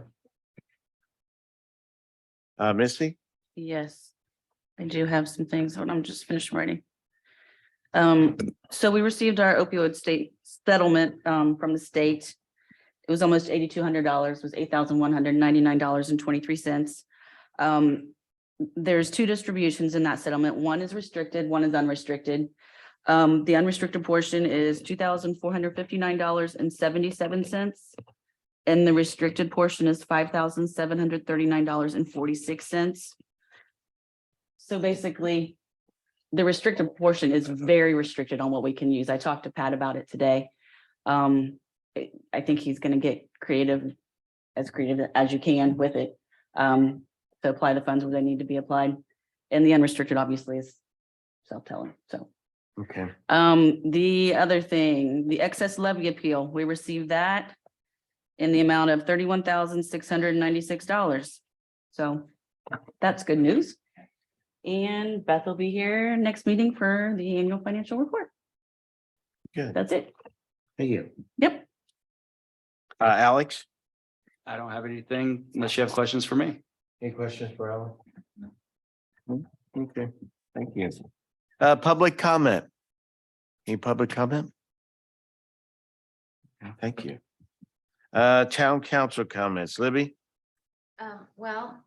Missy? Yes, I do have some things. Hold on, I'm just finished writing. So we received our opioid state settlement from the state. It was almost $8,200, was $8,199.23. There's two distributions in that settlement. One is restricted, one is unrestricted. The unrestricted portion is $2,459.77. And the restricted portion is $5,739.46. So basically, the restricted portion is very restricted on what we can use. I talked to Pat about it today. I think he's going to get creative as you can with it. To apply the funds where they need to be applied. And the unrestricted obviously is self-telling, so. Okay. The other thing, the excess levy appeal, we received that in the amount of $31,696. So that's good news. And Beth will be here next meeting for the annual financial report. Good. That's it. Thank you. Yep. Alex? I don't have anything unless you have questions for me. Any questions for Alan? Okay, thank you. Public comment. Any public comment? Thank you. Town council comments, Libby? Well,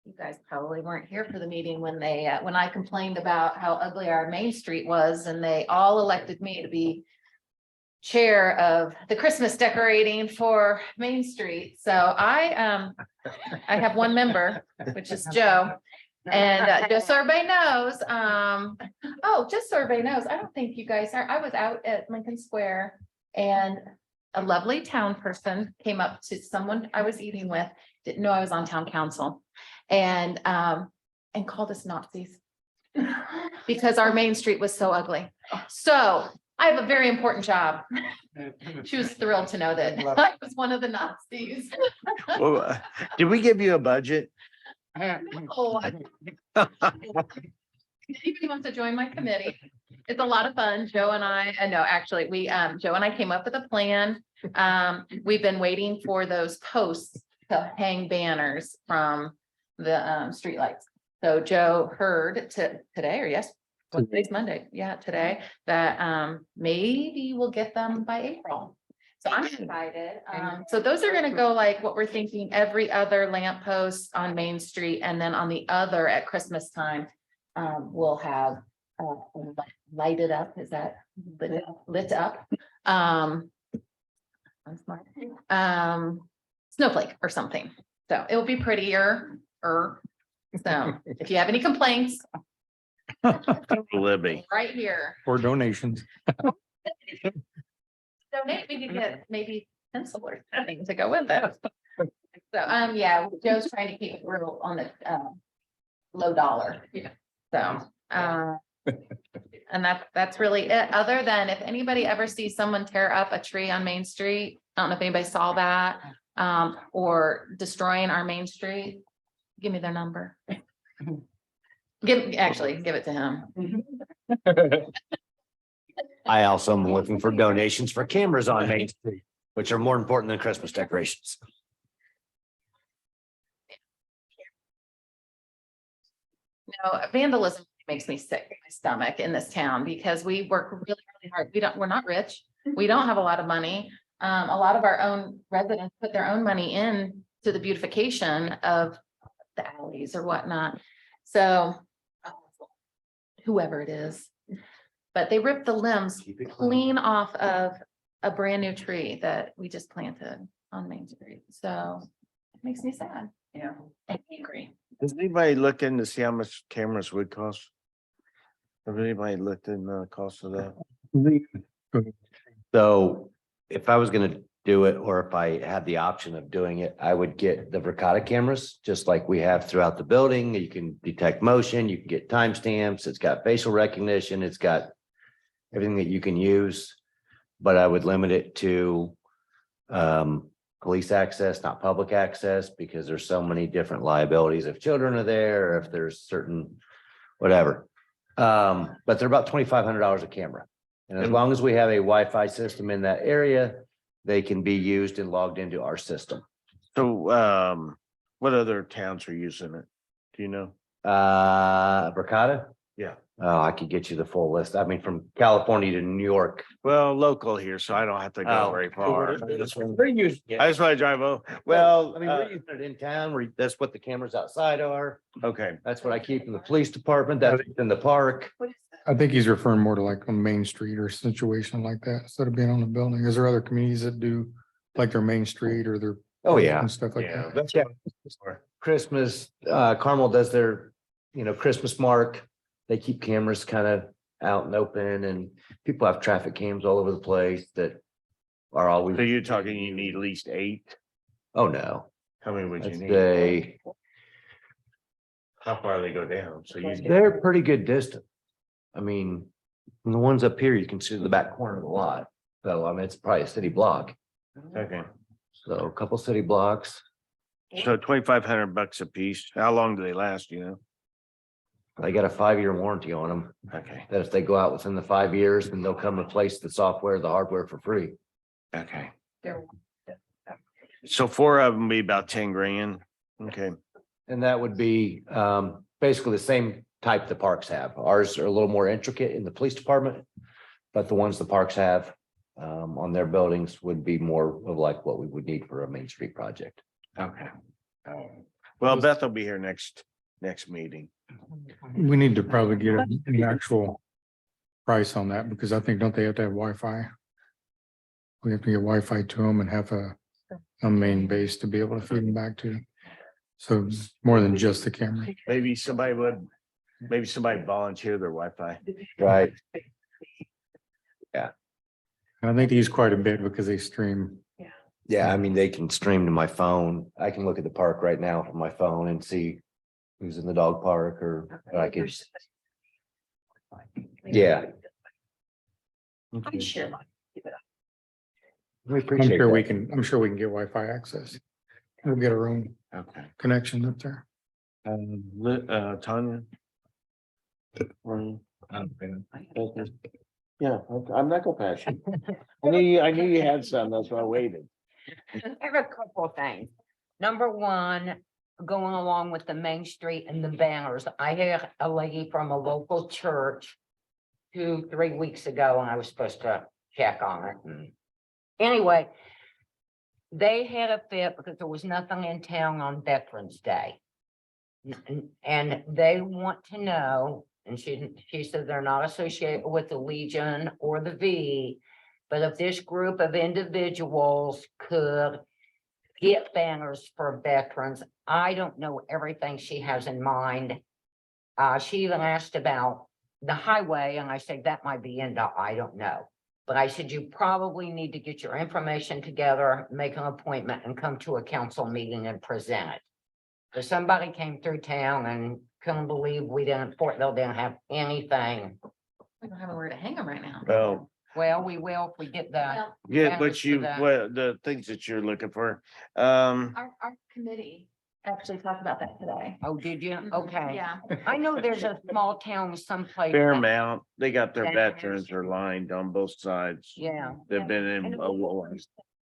you guys probably weren't here for the meeting when when I complained about how ugly our Main Street was, and they all elected me to be chair of the Christmas decorating for Main Street. So I have one member, which is Joe. And just so everybody knows, just so everybody knows, I don't think you guys are, I was out at Lincoln Square and a lovely town person came up to someone I was eating with, didn't know I was on town council, and called us Nazis because our Main Street was so ugly. So I have a very important job. She was thrilled to know that I was one of the Nazis. Well, did we give you a budget? Oh, anybody wants to join my committee? It's a lot of fun. Joe and I know, actually, Joe and I came up with a plan. We've been waiting for those posts to hang banners from the streetlights. So Joe heard today or yes, today's Monday. Yeah, today that maybe we'll get them by April. So I'm excited. So those are going to go like what we're thinking every other lamppost on Main Street, and then on the other at Christmas time, we'll have lighted up. Is that lit up? I'm smart. Snowflake or something. So it will be prettier. So if you have any complaints, Libby. right here. For donations. Donate, we could get maybe pencil or something to go with it. So, yeah, Joe's trying to keep it real on the, low dollar. Yeah. So, and that's really it, other than if anybody ever sees someone tear up a tree on Main Street, I don't know if anybody saw that, or destroying our Main Street, give me their number. Give it to him. I also am looking for donations for cameras on Main Street, which are more important than Christmas decorations. No, vandalism makes me sick in my stomach in this town because we work really, really hard. We're not rich. We don't have a lot of money. A lot of our own residents put their own money in to the beautification of the alleys or whatnot. So whoever it is, but they ripped the limbs clean off of a brand new tree that we just planted on Main Street. So it makes me sad. Yeah. And angry. Does anybody look in to see how much cameras would cost? Have anybody looked in the cost of that? So if I was gonna do it, or if I had the option of doing it, I would get the Verkada cameras, just like we have throughout the building. You can detect motion, you can get timestamps, it's got facial recognition, it's got everything that you can use. But I would limit it to police access, not public access, because there's so many different liabilities if children are there, or if there's certain, whatever. But they're about $2,500 a camera. And as long as we have a Wi-Fi system in that area, they can be used and logged into our system. So, what other towns are using it? Do you know? Bricata? Yeah. Oh, I could get you the full list. I mean, from California to New York. Well, local here, so I don't have to go Oh. very far. We're using it. I just want to drive over. Well, I mean, we're using it in town, that's what the cameras outside are. okay. That's what I keep in the police department, that's in the park. I think he's referring more to like on Main Street or a situation like that, instead of being on the building. Is there other communities that do like their Main Street or their? Oh, yeah. And stuff like Yeah. that. Yeah. Christmas, Carmel does their, Christmas mark. They keep cameras kind of out and open, and people have traffic cams all over the place that are always. So you're talking you need at least 8? Oh, no. How many would you I'd need? say How far they go down? So you. they're pretty good distance. I mean, from the ones up here, you can see the back corner of the lot. So, I mean, it's probably a city block. Okay. So a couple city blocks. So $2,500 a piece. How long do they last, you know? They got a 5-year warranty on them. Okay, That if they go out within the 5 years, then they'll come replace the software, the hardware for free. okay. There- So 4 of them be about 10 grand. Okay, And that would be basically the same type the parks have. Ours are a little more intricate in the police department. But the ones the parks have on their buildings would be more of like what we would need for a Main Street project. okay. Well, Beth will be here next meeting. We need to probably get an actual price on that, because I think, don't they have to have Wi-Fi? We have to get Wi-Fi to them and have a main base to be able to feed them back to. So it's more than just the camera. Maybe somebody volunteer their Wi-Fi. Right. And I think they use quite a bit because they stream. Yeah, I mean, they can stream to my phone. I can look at the park right now from my phone and see who's in the dog park, or I could. Yeah. I share mine. We I'm appreciate sure we that. can get Wi-Fi access. We'll get our own Okay. connection up there. Tanya? Yeah, I'm not gonna pass you. I knew you had some, that's why I waited. I have a couple of things. Number one, going along with the Main Street and the banners, I had a lady from a local church 2-3 weeks ago, and I was supposed to check on it. And anyway, they had a fit because there was nothing in town on Veterans Day. And they want to know, and she said they're not associated with the Legion or the V, but if this group of individuals could get banners for veterans. I don't know everything she has in mind. She even asked about the highway, and I said that might be into, I don't know. But I said, you probably need to get your information together, make an appointment, and come to a council meeting and present it. So somebody came through town and couldn't believe Fortville didn't have anything. We don't have anywhere to hang them right now. Well, we will if we get the. Well, Yeah, banners but for you, the- the things that you're looking for, Our committee actually talked about that today. Oh, did you? Mhm, Okay. Yeah. I know there's a small town someplace. that- Fairmount, they got their Banners. veterans are lined on both sides. Yeah. They've been in And a war.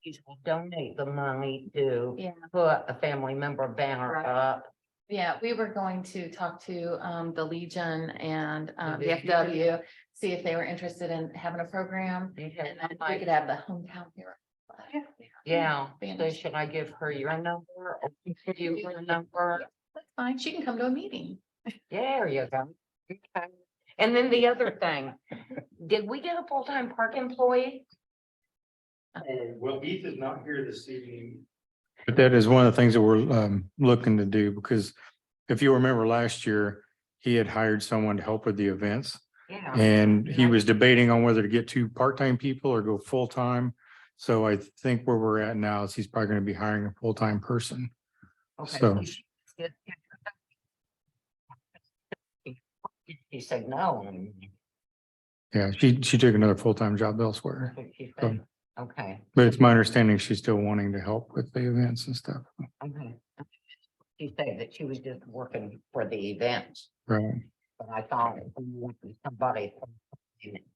these will donate the money to Yeah. put a family member banner Right. up. Yeah, we were going to talk to the Legion and the The FW, see if they were interested in having a program. And then we could have the hometown hero. Yeah, so Banners. should I give her your number or give you her number? That's fine. She can come to a meeting. There you go. Okay. And then the other thing, did we get a full-time park employee? Well, Heath is not here this evening. But that is one of the things that we're looking to do, because if you remember last year, he had hired someone to help with the events. Yeah. And he was debating on whether to get 2 part-time people or go full-time. So I think where we're at now is he's probably going to be hiring a full-time person. Okay. So He said no. yeah, she took another full-time job elsewhere. She So said, Okay, But it's my understanding she's still wanting to help with the events and stuff. okay. She said that she was just working for the events, Right. but I thought somebody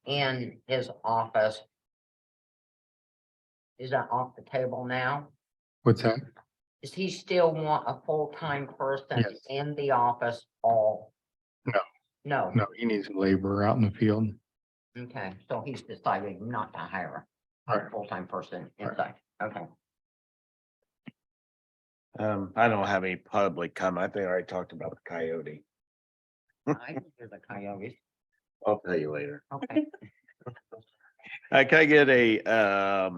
in his office. Is that off the table now? What's that? Does he still want a full-time person Yes. in the office all? No. No, No, he needs a laborer out in the field. okay, so he's decided not to hire a Right. full-time person inside, okay. I don't have any public comment. I think I already talked about the coyote. I can hear the coyotes, I'll tell you later. okay. Can I get a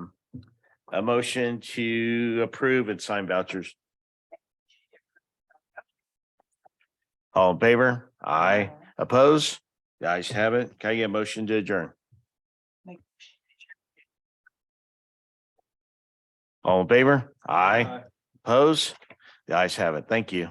motion to approve and sign vouchers? All in favor? Aye. Oppose? The ayes have it. Can I get a motion to adjourn? All in favor? Aye. Oppose? The ayes have it. Thank you.